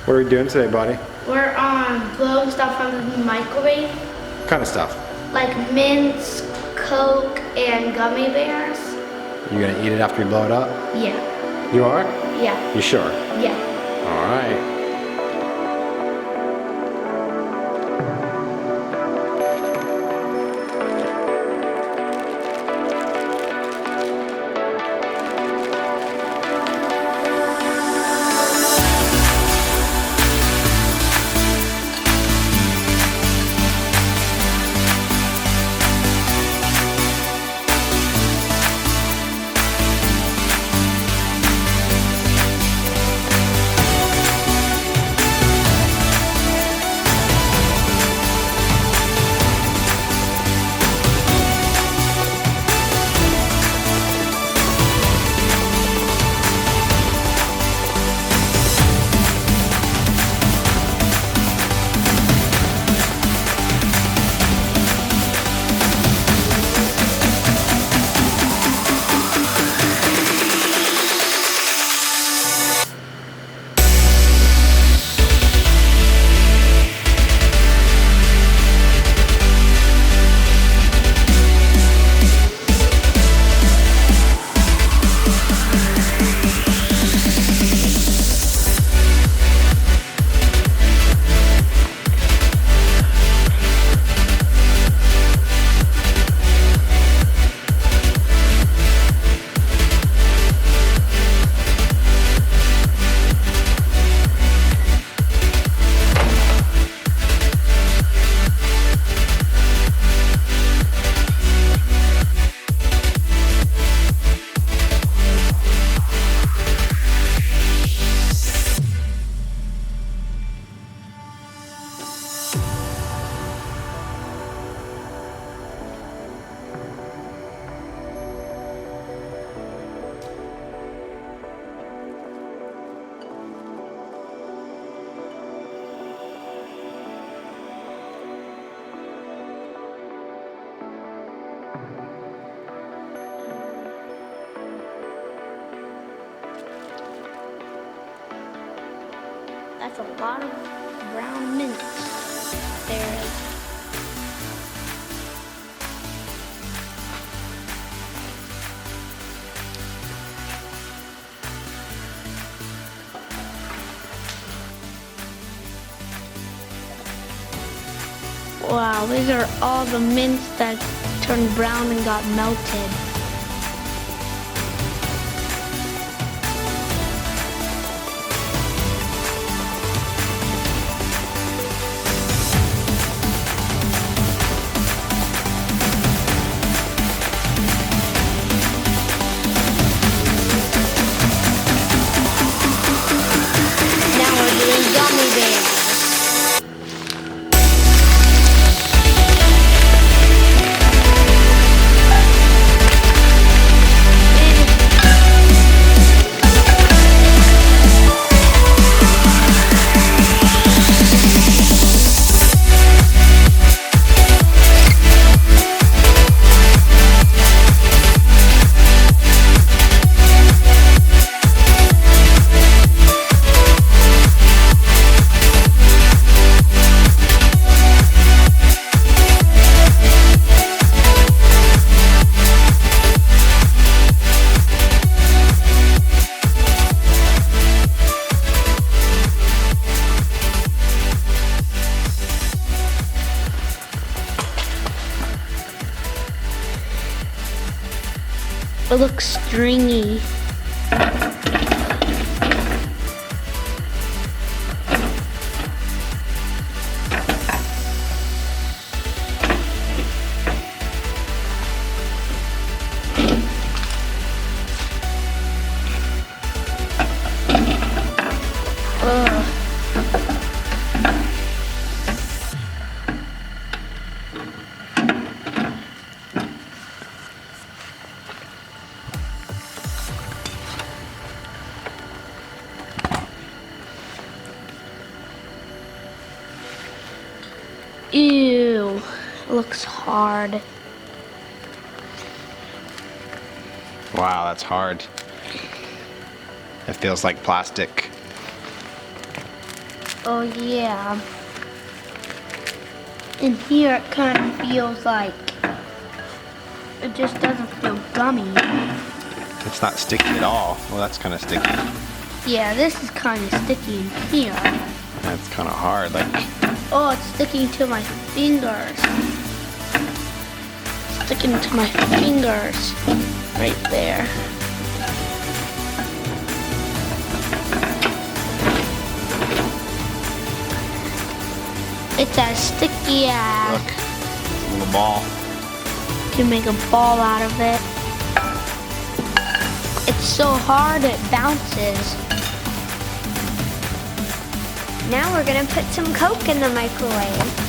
What are we doing today, buddy? We're blowing stuff from the microwave. What kind of stuff? Like mints, Coke, and Gummy Bears. You gonna eat it after you blow it up? Yeah. You are? Yeah. You sure? Yeah. All right. That's a lot of brown mints. There is. Wow, these are all the mints that turned brown and got melted. Now we're doing Gummy Bears. It looks stringy. Ugh. Ew, it looks hard. Wow, that's hard. It feels like plastic. Oh yeah. In here it kind of feels like it just doesn't feel gummy. It's not sticky at all. Well, that's kind of sticky. Yeah, this is kind of sticky in here. That's kind of hard. Like, Oh, it's sticking to my fingers. Sticking to my fingers. Right there. It's as sticky as look, it's a little ball. you can make a ball out of it. It's so hard it bounces. Now we're gonna put some Coke in the microwave.